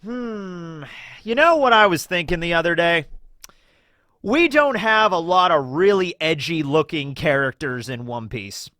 You know what I was thinking the other day? We don't have a lot of really edgy looking characters in One Piece.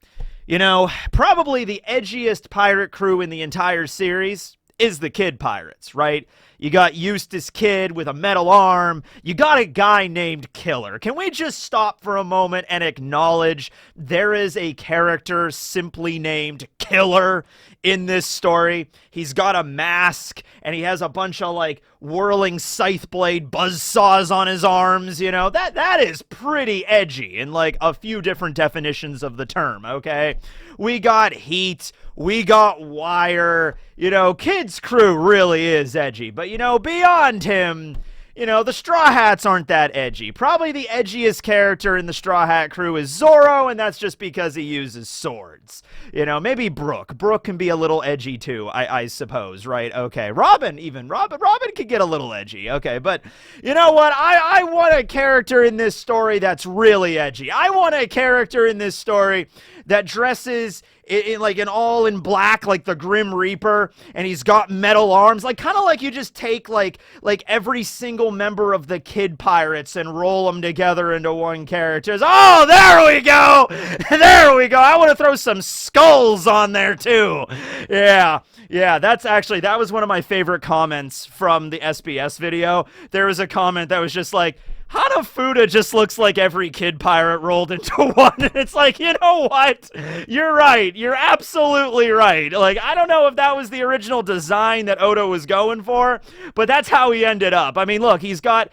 Probably the edgiest pirate crew in the entire series is the Kid Pirates, right? You got Eustace Kid with a metal arm. You got a guy named Killer. Can we just stop for a moment and acknowledge there is a character simply named Killer in this story? He's got a mask and he has a bunch of like whirling scythe blade buzzsaws on his arms. That is pretty edgy in like a few different definitions of the term, okay? We got heat. We got wire. Kid's crew really is edgy. But, beyond him, the Straw Hats aren't that edgy. Probably the edgiest character in the Straw Hat crew is Zoro, and that's just because he uses swords. Maybe Brook. Brook can be a little edgy too, I suppose, right? Okay. Robin could get a little edgy. Okay, but you know what? I want a character in this story that's really edgy. I want a character in this story that dresses in all in black, like the Grim Reaper, and he's got metal arms, kind of like you just take like every single member of the Kid Pirates and roll them together into one character. Oh, there we go. There we go. I want to throw some skulls on there too. Yeah, that was one of my favorite comments from the SBS video. There was a comment that was just like, Hanafuda just looks like every Kid Pirate rolled into one. And it's like, you know what? You're right. You're absolutely right. I don't know if that was the original design that Oda was going for, but that's how he ended up. I mean, look, he's got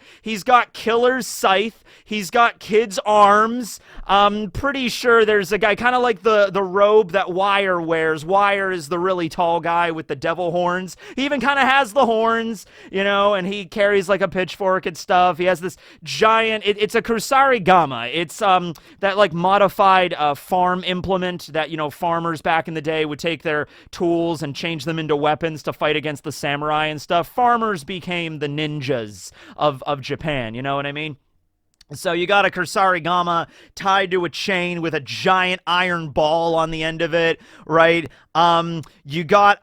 Killer's scythe. He's got Kid's arms. I'm pretty sure there's a guy kind of like the robe that Wire wears. Wire is the really tall guy with the devil horns. He even kind of has the horns, and he carries like a pitchfork and stuff. He has this giant, it's a Kusari Gama. It's that like modified farm implement that, farmers back in the day would take their tools and change them into weapons to fight against the samurai and stuff. Farmers became the ninjas of Japan, you know what I mean? So you got a Kusari Gama tied to a chain with a giant iron ball on the end of it, right? You got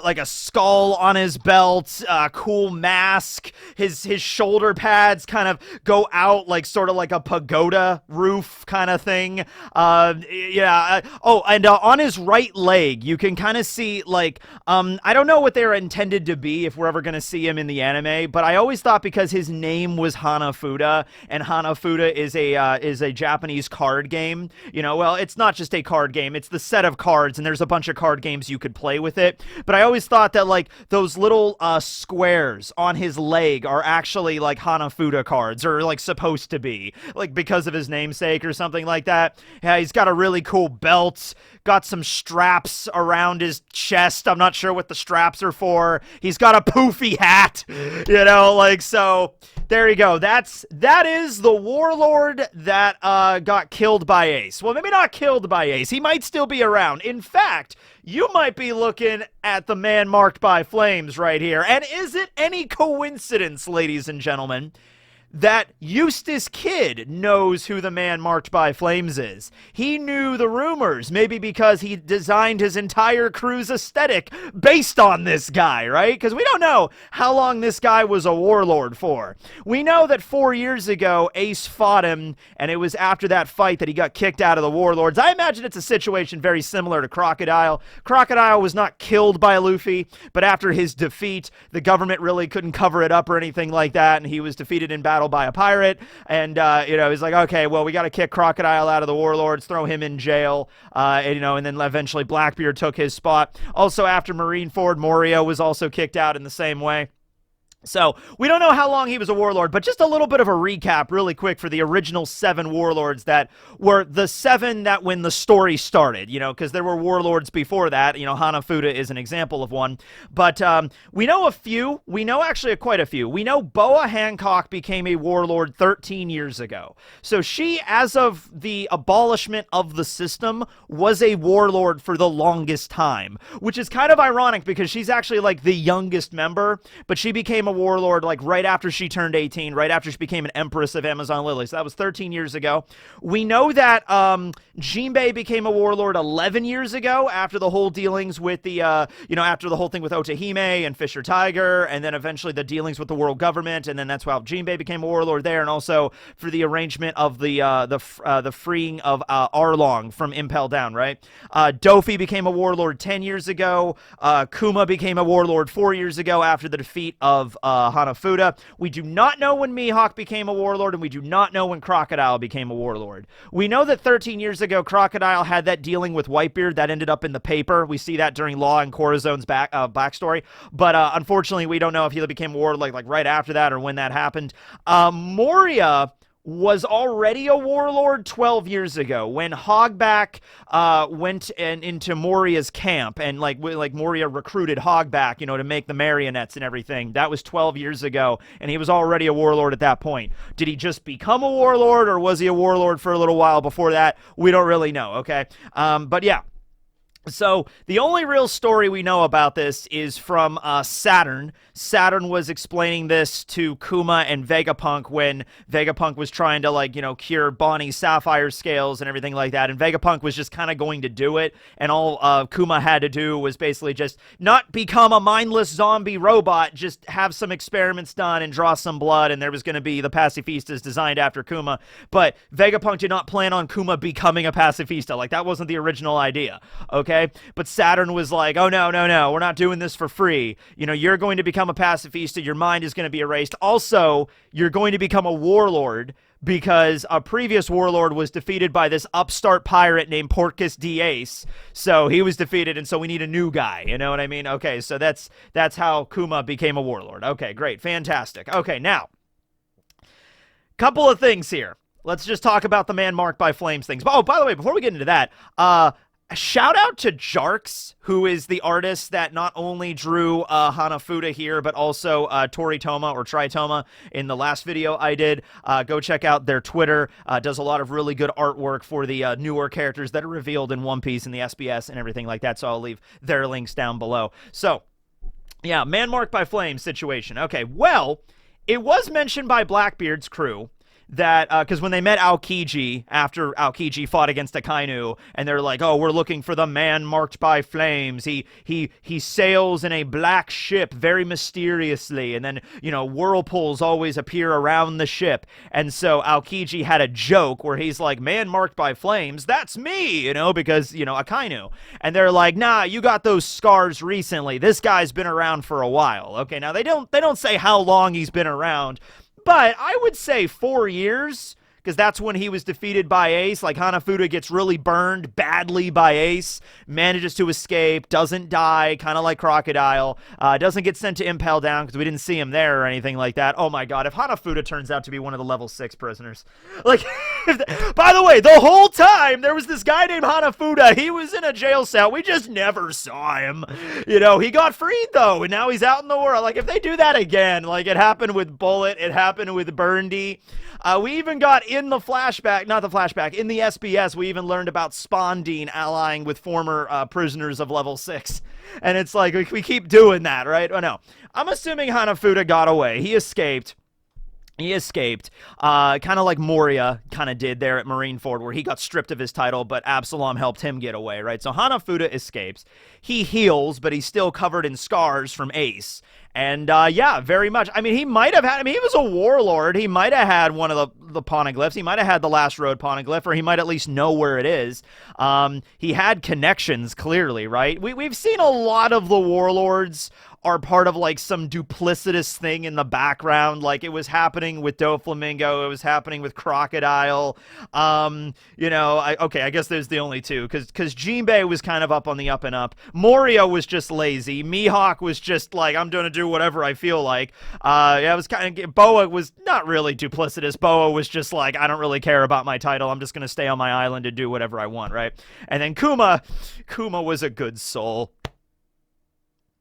like a skull on his belt, cool mask. His shoulder pads kind of go out like sort of like a pagoda roof kind of thing. On his right leg, you can kind of see like I don't know what they're intended to be if we're ever gonna see him in the anime, but I always thought because his name was Hanafuda and Hanafuda is a Japanese card game. Well, it's not just a card game; it's the set of cards, and there's a bunch of card games you could play with it. But I always thought that like those little squares on his leg are actually like Hanafuda cards, or like supposed to be, like because of his namesake or something like that. Yeah, he's got a really cool belt, got some straps around his chest. I'm not sure what the straps are for. He's got a poofy hat, so there you go. That is the warlord that got killed by Ace. Well, maybe not killed by Ace. He might still be around. In fact, you might be looking at the man marked by flames right here. And is it any coincidence, ladies and gentlemen, that Eustace Kid knows who the man marked by flames is? He knew the rumors, maybe because he designed his entire crew's aesthetic based on this guy, right? Because we don't know how long this guy was a warlord for. We know that 4 years ago, Ace fought him, and it was after that fight that he got kicked out of the warlords. I imagine it's a situation very similar to Crocodile. Crocodile was not killed by Luffy, but after his defeat, the government really couldn't cover it up or anything like that, and he was defeated in battle by a pirate, and he's like, okay, well, we got to kick Crocodile out of the warlords, throw him in jail, and then eventually Blackbeard took his spot. Also, after Marineford, Moria was also kicked out in the same way. So, we don't know how long he was a warlord, but just a little bit of a recap really quick for the original 7 warlords that were the 7 that when the story started, because there were warlords before that. Hanafuda is an example of one. But we know a few. We know actually quite a few. We know Boa Hancock became a warlord 13 years ago. So she, as of the abolishment of the system, was a warlord for the longest time, which is kind of ironic because she's actually like the youngest member, but she became became a warlord like right after she turned 18, right after she became an empress of Amazon Lily. So that was 13 years ago. We know that Jinbei became a warlord 11 years ago after the whole dealings with the, after the whole thing with Otahime and Fisher Tiger, and then eventually the dealings with the world government, and then that's how Jinbei became a warlord there, and also for the arrangement of the freeing of Arlong from Impel Down, right? Dofi became a warlord 10 years ago. Kuma became a warlord 4 years ago after the defeat of Hanafuda. We do not know when Mihawk became a warlord, and we do not know when Crocodile became a warlord. We know that 13 years ago, Crocodile had that dealing with Whitebeard that ended up in the paper. We see that during Law and Corazone's backstory, but unfortunately, we don't know if he became a warlord like right after that or when that happened. Moria was already a warlord 12 years ago when Hogback went into Moria's camp, and like Moria recruited Hogback, to make the marionettes and everything. That was 12 years ago, and he was already a warlord at that point. Did he just become a warlord, or was he a warlord for a little while before that? We don't really know, okay? But yeah. So the only real story we know about this is from Saturn. Saturn was explaining this to Kuma and Vegapunk when Vegapunk was trying to cure Bonnie's sapphire scales and everything like that, and Vegapunk was just kind of going to do it, and all Kuma had to do was basically just not become a mindless zombie robot, just have some experiments done and draw some blood, and there was going to be the pacifistas designed after Kuma. But Vegapunk did not plan on Kuma becoming a pacifista. Like, that wasn't the original idea, okay? But Saturn was like, oh, no, we're not doing this for free. You're going to become a pacifista. Your mind is going to be erased. Also, you're going to become a warlord because a previous warlord was defeated by this upstart pirate named Porcus D. Ace. So he was defeated, and so we need a new guy. You know what I mean? Okay, so that's how Kuma became a warlord. Okay, great. Fantastic. Okay, now, couple of things here. Let's just talk about the man marked by flames things. Oh, by the way, before we get into that, shout out to Jarks, who is the artist that not only drew Hanafuda here, but also Toritoma or Tritoma in the last video I did. Go check out their Twitter. Does a lot of really good artwork for the newer characters that are revealed in One Piece and the SBS and everything like that, so I'll leave their links down below. So, yeah, man marked by flames situation. Okay, well, it was mentioned by Blackbeard's crew that, because when they met Aokiji, after Aokiji fought against Akainu, and they're like, oh, we're looking for the man marked by flames. He sails in a black ship very mysteriously, and then, whirlpools always appear around the ship. And so Aokiji had a joke where he's like, man marked by flames, that's me, because, Akainu. And they're like, nah, you got those scars recently. This guy's been around for a while. Okay, now they don't say how long he's been around, but I would say 4 years, because that's when he was defeated by Ace. Like, Hanafuda gets really burned badly by Ace, manages to escape, doesn't die, kind of like Crocodile, doesn't get sent to Impel Down because we didn't see him there or anything like that. Oh my god, if Hanafuda turns out to be one of the level 6 prisoners. Like, by the way, the whole time there was this guy named Hanafuda. He was in a jail cell. We just never saw him. He got freed though, and now he's out in the world. Like, if they do that again, like it happened with Bullet, it happened with Burndy. We even got in the flashback, not the flashback, in the SBS, we even learned about Spondine allying with former prisoners of level 6. And it's like, we keep doing that, right? Oh, no. I'm assuming Hanafuda got away. He escaped. Kind of like Moria kind of did there at Marineford, where he got stripped of his title, but Absalom helped him get away, right? So Hanafuda escapes. He heals, but he's still covered in scars from Ace. And, yeah, very much. I mean, he might have had, he was a warlord. He might have had one of the poneglyphs. He might have had the Last Road poneglyph, or he might at least know where it is. He had connections, clearly, right? We've seen a lot of the warlords are part of, like, some duplicitous thing in the background. Like, it was happening with Doflamingo. It was happening with Crocodile. I guess there's the only two, because Jinbei was kind of up on the up and up. Moria was just lazy. Mihawk was just like, I'm going to do whatever I feel like. It was kind of, Boa was not really duplicitous. Boa was just like, I don't really care about my title. I'm just going to stay on my island and do whatever I want, right? And then Kuma was a good soul.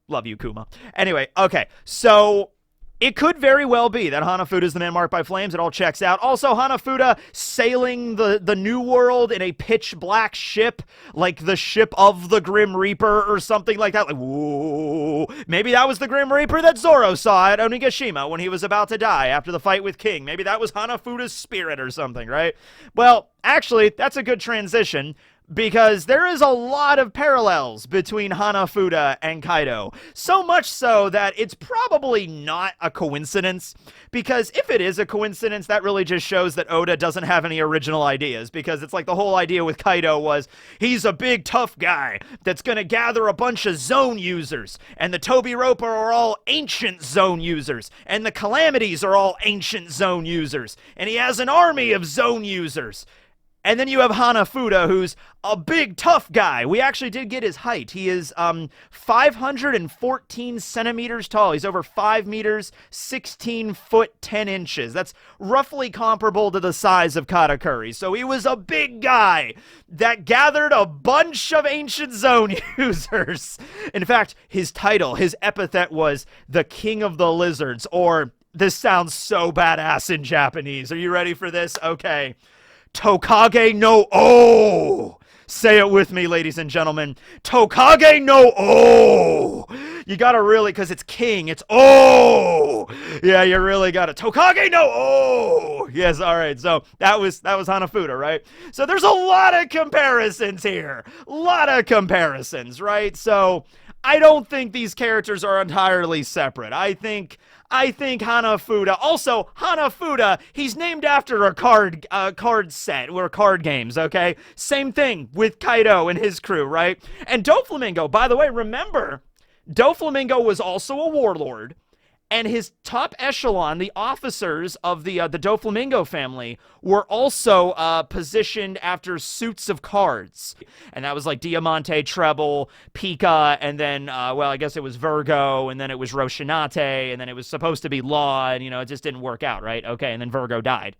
Love you, Kuma. Anyway, okay, so It could very well be that Hanafuda is the man marked by flames. It all checks out. Also, Hanafuda sailing the New World in a pitch black ship, like the ship of the Grim Reaper or something like that. Like, whoa. Maybe that was the Grim Reaper that Zoro saw at Onigashima when he was about to die after the fight with King. Maybe that was Hanafuda's spirit or something, right? Well, actually, that's a good transition, because there is a lot of parallels between Hanafuda and Kaido. So much so that it's probably not a coincidence, because if it is a coincidence, that really just shows that Oda doesn't have any original ideas, because it's like the whole idea with Kaido was he's a big tough guy that's gonna gather a bunch of zone users, and the Toby Roper are all ancient zone users, and the Calamities are all ancient zone users, and he has an army of zone users. And then you have Hanafuda, who's a big, tough guy. We actually did get his height. He is 514 centimeters tall. He's over 5 meters, 16 foot, 10 inches. That's roughly comparable to the size of Katakuri. So he was a big guy that gathered a bunch of ancient zone users. In fact, his title, his epithet was the King of the Lizards, or this sounds so badass in Japanese. Are you ready for this? Okay. Tokage no O. Say it with me, ladies and gentlemen. Tokage no O. You gotta really, because it's king, it's O. Yeah, you really gotta. Tokage no O. Yes, all right. So that was Hanafuda, right? So there's a lot of comparisons here. A lot of comparisons, right? So I don't think these characters are entirely separate. I think Hanafuda. Also, Hanafuda, he's named after a card set, or card games, okay? Same thing with Kaido and his crew, right? And Doflamingo, by the way, remember, Doflamingo was also a warlord, and his top echelon, the officers of the Doflamingo family, were also positioned after suits of cards. And that was like Diamante, Treble, Pika, and then, well, I guess it was Virgo, and then it was Roshinate, and then it was supposed to be Law, and, it just didn't work out, right? Okay, and then Virgo died.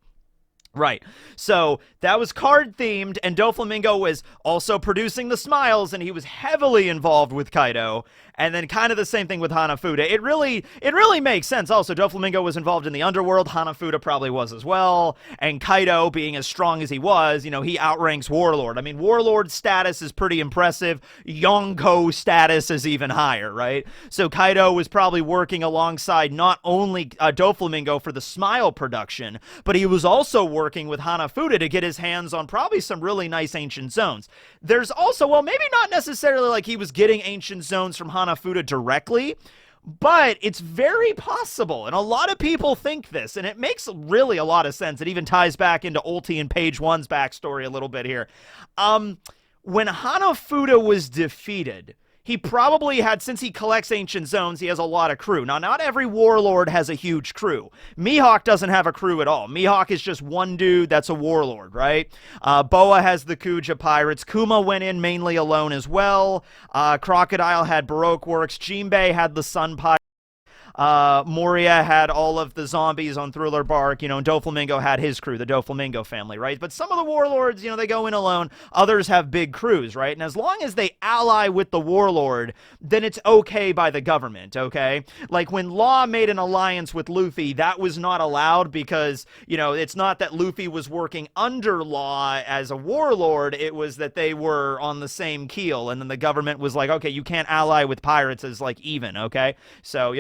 Right. So that was card themed, and Doflamingo was also producing the smiles, and he was heavily involved with Kaido. And then kind of the same thing with Hanafuda. It really makes sense. Also, Doflamingo was involved in the underworld. Hanafuda probably was as well. And Kaido, being as strong as he was, he outranks Warlord. I mean, Warlord status is pretty impressive. Yonko status is even higher, right? So Kaido was probably working alongside not only Doflamingo for the smile production, but he was also working with Hanafuda to get his hands on probably some really nice ancient zones. There's also, well, maybe not necessarily like he was getting ancient zones from Hanafuda directly, but it's very possible, and a lot of people think this, and it makes really a lot of sense. It even ties back into Ulti and Page One's backstory a little bit here. When Hanafuda was defeated, he probably had, since he collects ancient zones, he has a lot of crew. Now, not every warlord has a huge crew. Mihawk doesn't have a crew at all. Mihawk is just one dude that's a warlord, right? Boa has the Kuja pirates. Kuma went in mainly alone as well. Crocodile had Baroque Works. Jinbei had the Sun Pirates. Moria had all of the zombies on Thriller Bark, and Doflamingo had his crew, the Doflamingo family, right? But some of the warlords, they go in alone. Others have big crews, right? And as long as they ally with the warlord, then it's okay by the government, okay? Like when Law made an alliance with Luffy, that was not allowed because, it's not that Luffy was working under Law as a warlord, it was that they were on the same keel, and then the government was like, okay, you can't ally with pirates as, like, even, okay? So,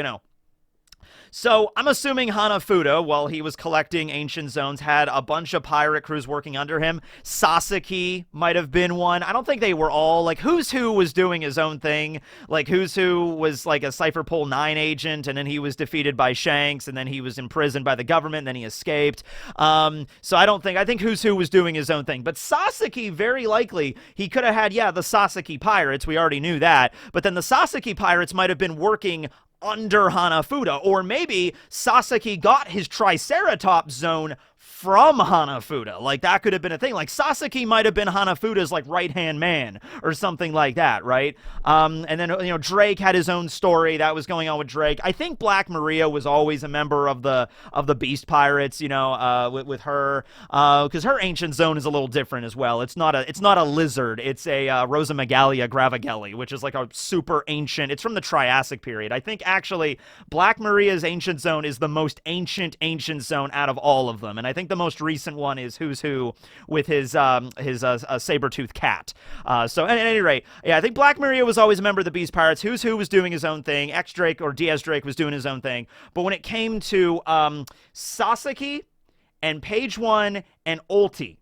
So I'm assuming Hanafuda, while he was collecting ancient zones, had a bunch of pirate crews working under him. Sasaki might have been one. I don't think they were all, like, Who's Who was doing his own thing. Like, Who's Who was like a Cypher Pole 9 agent, and then he was defeated by Shanks, and then he was imprisoned by the government, and then he escaped. So I think Who's Who was doing his own thing. But Sasaki, very likely, he could have had, the Sasaki pirates. We already knew that. But then the Sasaki pirates might have been working under Hanafuda, or maybe Sasaki got his Triceratops zone from Hanafuda. Like, that could have been a thing. Like, Sasaki might have been Hanafuda's, like, right-hand man or something like that, right? And then, you know, Drake had his own story that was going on with Drake. I think Black Maria was always a member of the Beast Pirates, you know, with her, because her ancient zone is a little different as well. It's not a lizard. It's a Rosamagalia gravagelli, which is like a super ancient. It's from the Triassic period. I think actually Black Maria's ancient zone is the most ancient zone out of all of them, and I think the most recent one is Who's Who with his saber-toothed cat. So at any rate, yeah, I think Black Maria was always a member of the Beast Pirates. Who's Who was doing his own thing. X Drake or DS Drake was doing his own thing. But when it came to Sasaki and Page One and Ulti,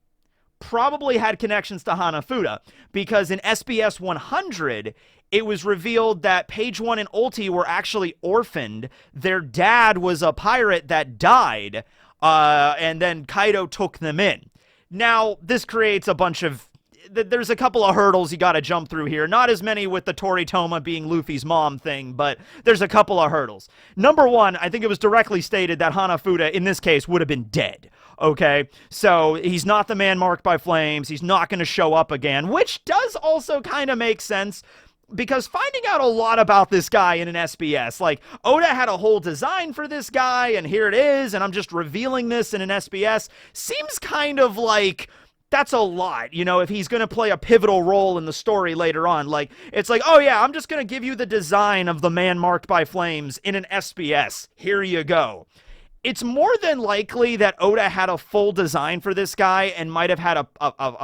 probably had connections to Hanafuda, because in SBS 100, it was revealed that Page One and Ulti were actually orphaned. Their dad was a pirate that died, and then Kaido took them in. Now, this creates a bunch of... There's a couple of hurdles you gotta jump through here. Not as many with the Toritoma being Luffy's mom thing, but there's a couple of hurdles. Number one, I think it was directly stated that Hanafuda, in this case, would have been dead. Okay, so he's not the man marked by flames. He's not going to show up again, which does also kind of make sense, because finding out a lot about this guy in an SBS, like, Oda had a whole design for this guy, and here it is, and I'm just revealing this in an SBS, seems kind of like... That's a lot, you know, if he's going to play a pivotal role in the story later on. Like, it's like, oh yeah, I'm just going to give you the design of the man marked by flames in an SBS. Here you go. It's more than likely that Oda had a full design for this guy and might have had a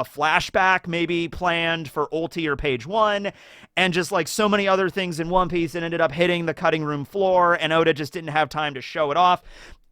flashback maybe planned for Ulti or Page One, and just like so many other things in One Piece, it ended up hitting the cutting room floor, and Oda just didn't have time to show it off.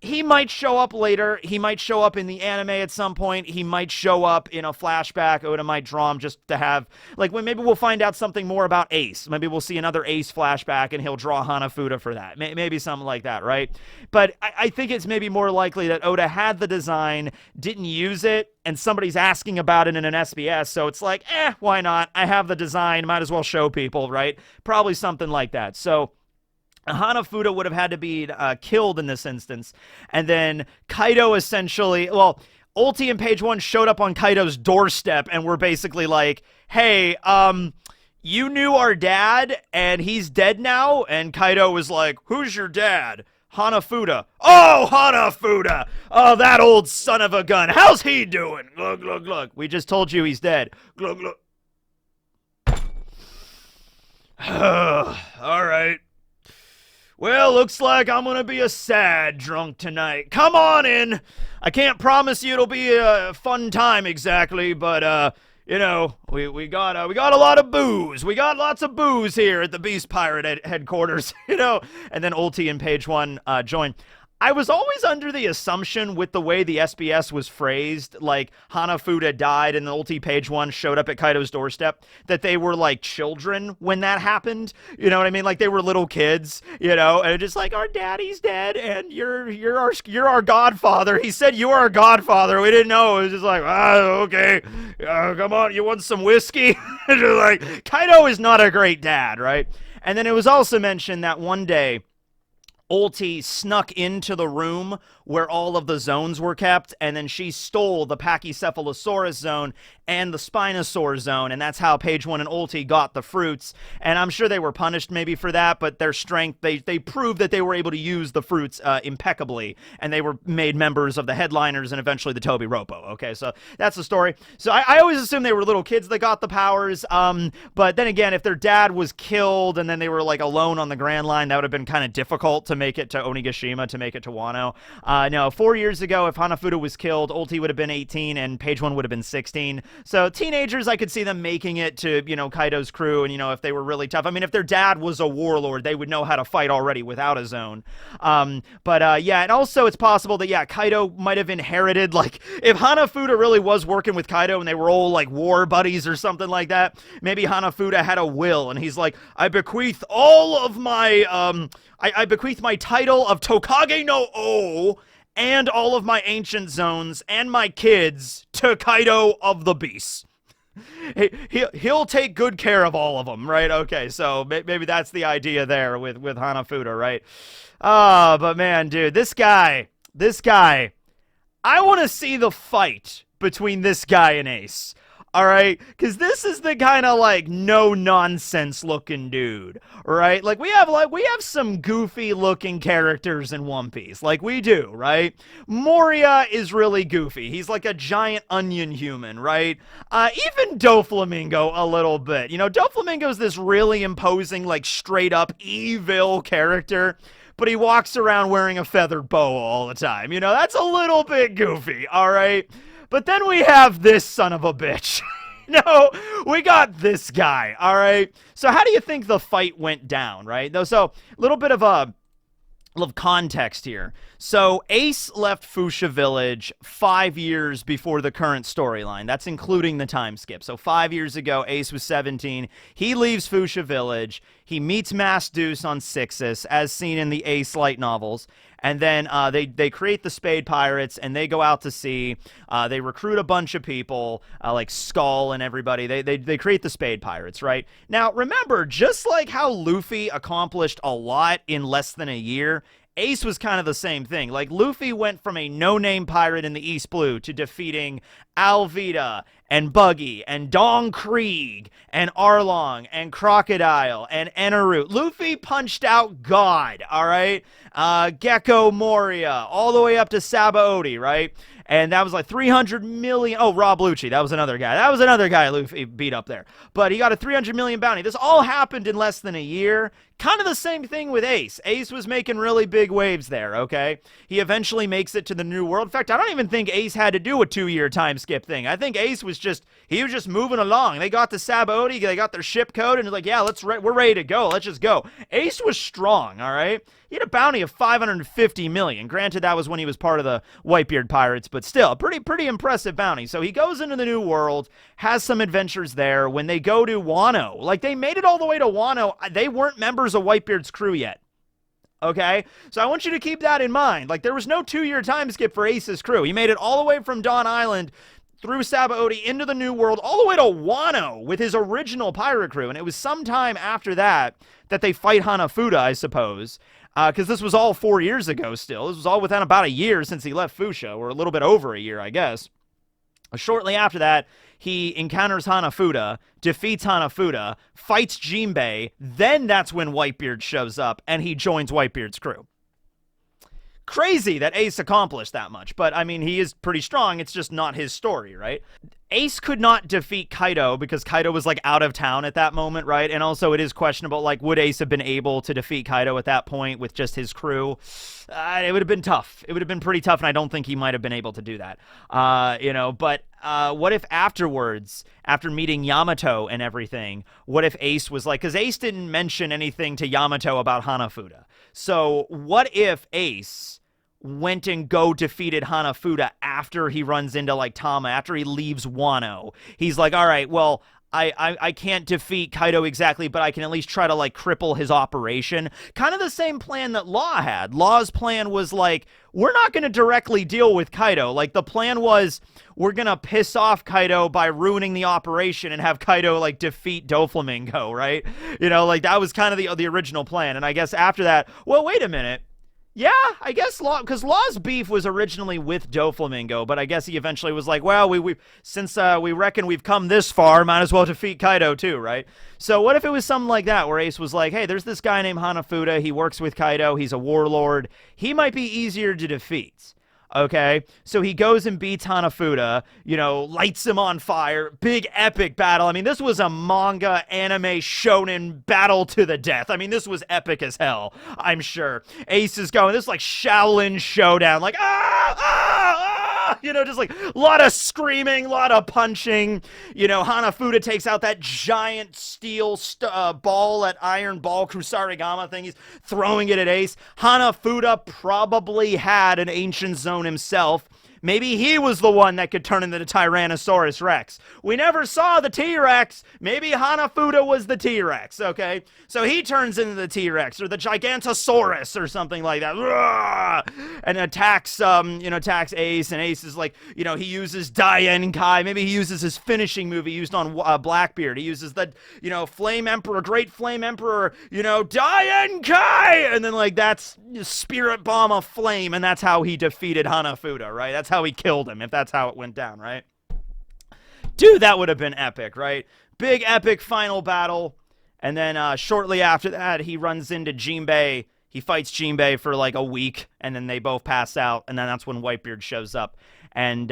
He might show up later. He might show up in the anime at some point. He might show up in a flashback. Oda might draw him just to have, like, when maybe we'll find out something more about Ace. Maybe we'll see another Ace flashback and he'll draw Hanafuda for that. Maybe something like that, right? But I think it's maybe more likely that Oda had the design, didn't use it, and somebody's asking about it in an SBS, so it's like, why not? I have the design, might as well show people, right? Probably something like that. So Hanafuda would have had to be killed in this instance, and then Kaido essentially, well, Ulti and Page One showed up on Kaido's doorstep and were basically like, hey, you knew our dad and he's dead now? And Kaido was like, who's your dad? Hanafuda. Oh, Hanafuda! Oh, that old son of a gun. How's he doing? Glug, glug, glug. We just told you he's dead. Glug, glug. All right. Well, looks like I'm gonna be a sad drunk tonight. Come on in. I can't promise you it'll be a fun time exactly, but you know, we got a lot of booze. We got lots of booze here at the Beast Pirate headquarters, you know. And then Ulti and Page One join. I was always under the assumption, with the way the SBS was phrased, like Hanafuda died and the Ulti Page One showed up at Kaido's doorstep, that they were like children when that happened. You know what I mean? Like they were little kids, you know, and just like, our daddy's dead and you're our godfather. He said you are our godfather. We didn't know. It was just like, okay, come on, you want some whiskey? Like, Kaido is not a great dad, right? And then it was also mentioned that one day Ulti snuck into the room where all of the zones were kept, and then she stole the Pachycephalosaurus zone and the Spinosaur zone, and that's how Page One and Ulti got the fruits. And I'm sure they were punished maybe for that, but their strength, they proved that they were able to use the fruits impeccably, and they were made members of the headliners and eventually the Toby Roppo. Okay, so that's the story. So I always assumed they were little kids that got the powers, but then again, if their dad was killed and then they were like alone on the Grand Line, that would have been kind of difficult to make it to Onigashima, to make it to Wano. No, 4 years ago, if Hanafuda was killed, Ulti would have been 18 and Page One would have been 16. So teenagers, I could see them making it to, you know, Kaido's crew, and, you know, if they were really tough. I mean, if their dad was a warlord, they would know how to fight already without a zone. Yeah, and also it's possible that, yeah, Kaido might have inherited, like, if Hanafuda really was working with Kaido and they were all, like, war buddies or something like that, maybe Hanafuda had a will, and he's like, I bequeath all of my, I bequeath my title of Tokage no O and all of my ancient zones and my kids to Kaido of the Beast. He'll take good care of all of them, right? Okay, so maybe that's the idea there with Hanafuda, right? But man, dude, this guy, I want to see the fight between this guy and Ace. All right, because this is the kind of like no nonsense looking dude, right? Like we have some goofy looking characters in One Piece, like we do, right? Moria is really goofy. He's like a giant onion human, right? Even Doflamingo a little bit. You know, Doflamingo's this really imposing, like straight up evil character, but he walks around wearing a feathered boa all the time. You know, that's a little bit goofy, all right? But then we have this son of a bitch. No, we got this guy, all right? So how do you think the fight went down, right? So a little bit of context here. So Ace left Fuchsia Village 5 years before the current storyline. That's including the time skip. So 5 years ago, Ace was 17. He leaves Fuchsia Village. He meets Mass Deuce on Sixus, as seen in the Ace light novels. And then they create the Spade Pirates, and they go out to sea. They recruit a bunch of people, like Skull and everybody. They create the Spade Pirates, right? Now, remember, just like how Luffy accomplished a lot in less than a year, Ace was kind of the same thing. Like, Luffy went from a no-name pirate in the East Blue to defeating Alvida and Buggy and Dong Krieg and Arlong and Crocodile and Eneru. Luffy punched out God, all right? Gecko Moria, all the way up to Sabaody, right? And that was like 300 million. Oh, Rob Lucci, that was another guy. That was another guy Luffy beat up there. But he got a 300 million bounty. This all happened in less than a year. Kind of the same thing with Ace. Ace was making really big waves there, okay? He eventually makes it to the New World. In fact, I don't even think Ace had to do a 2-year time skip thing. I think Ace was just moving along. They got to Sabaody, they got their ship code, and it's like, yeah, we're ready to go. Let's just go. Ace was strong, all right? He had a bounty of 550 million. Granted, that was when he was part of the Whitebeard Pirates, but still, a pretty impressive bounty. So he goes into the New World, has some adventures there. When they go to Wano, like they made it all the way to Wano, they weren't members of Whitebeard's crew yet. Okay? So I want you to keep that in mind. Like, there was no 2-year time skip for Ace's crew. He made it all the way from Dawn Island through Sabaody into the New World, all the way to Wano with his original pirate crew. And it was sometime after that they fight Hanafuda, I suppose. Because this was all 4 years ago still. This was all within about a year since he left Fuchsia, or a little bit over a year, I guess. Shortly after that, he encounters Hanafuda, defeats Hanafuda, fights Jinbei, then that's when Whitebeard shows up, and he joins Whitebeard's crew. Crazy that Ace accomplished that much, but I mean, he is pretty strong. It's just not his story, right? Ace could not defeat Kaido because Kaido was like out of town at that moment, right? And also it is questionable, like, would Ace have been able to defeat Kaido at that point with just his crew? It would have been tough. It would have been pretty tough, and I don't think he might have been able to do that. But what if afterwards, after meeting Yamato and everything, what if Ace was like, because Ace didn't mention anything to Yamato about Hanafuda. So what if Ace went and defeated Hanafuda after he runs into, like, Tama, after he leaves Wano? He's like, all right, well, I can't defeat Kaido exactly, but I can at least try to, like, cripple his operation. Kind of the same plan that Law had. Law's plan was, like, we're not going to directly deal with Kaido. Like, the plan was, we're going to piss off Kaido by ruining the operation and have Kaido, like, defeat Doflamingo, right? You know, like, that was kind of the original plan. And I guess after that, well, wait a minute. Yeah, I guess because Law's beef was originally with Doflamingo, but I guess he eventually was like, well, since we reckon we've come this far, might as well defeat Kaido too, right? So what if it was something like that, where Ace was like, hey, there's this guy named Hanafuda, he works with Kaido, he's a warlord, he might be easier to defeat. Okay, so he goes and beats Hanafuda, lights him on fire, big epic battle. I mean, this was a manga, anime, shonen battle to the death. I mean, this was epic as hell, I'm sure. Ace is going, this is like Shaolin showdown, like, just like a lot of screaming, a lot of punching. Hanafuda takes out that giant steel ball, that iron ball Kusarigama thing. He's throwing it at Ace. Hanafuda probably had an ancient zone himself. Maybe he was the one that could turn into the Tyrannosaurus Rex. We never saw the T-Rex. Maybe Hanafuda was the T-Rex, okay? So he turns into the T-Rex or the Gigantosaurus or something like that. And attacks Ace, and Ace is like, he uses Daienkai. Maybe he uses his finishing move he used on Blackbeard. He uses the, Flame Emperor, Great Flame Emperor, Daienkai! And then, like, that's Spirit Bomb of Flame, and that's how he defeated Hanafuda, right? That's that's how he killed him, if that's how it went down, right? Dude, that would have been epic, right? Big epic final battle. And then shortly after that, he runs into Jinbei. He fights Jinbei for like a week, and then they both pass out, and then that's when Whitebeard shows up. And,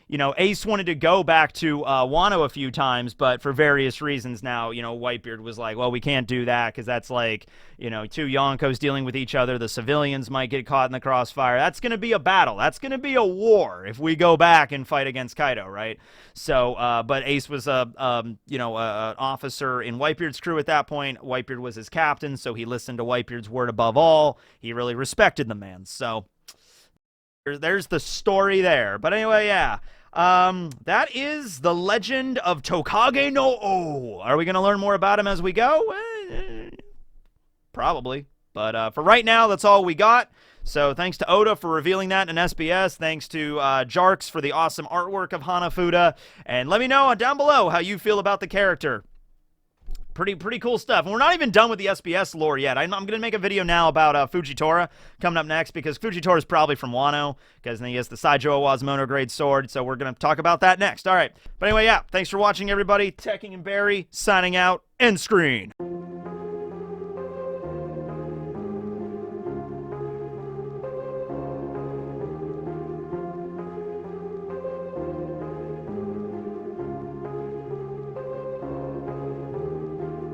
you know, Ace wanted to go back to Wano a few times, but for various reasons now, you know, Whitebeard was like, well, we can't do that because that's like, you know, two Yonkos dealing with each other. The civilians might get caught in the crossfire. That's going to be a battle. That's going to be a war if we go back and fight against Kaido, right? So, but Ace was an officer in Whitebeard's crew at that point. Whitebeard was his captain, so he listened to Whitebeard's word above all. He really respected the man, so... There's the story there. But anyway, yeah. That is the legend of Tokage no O. Are we going to learn more about him as we go? Probably. But for right now, that's all we got. So thanks to Oda for revealing that in SBS. Thanks to Jarks for the awesome artwork of Hanafuda. And let me know down below how you feel about the character. Pretty cool stuff. And we're not even done with the SBS lore yet. I'm going to make a video now about Fujitora coming up next, because Fujitora is probably from Wano, because he has the Saijo Awa's monograde sword, so we're going to talk about that next. All right. But anyway, yeah, thanks for watching, everybody. Tekking and Barry signing out. End screen.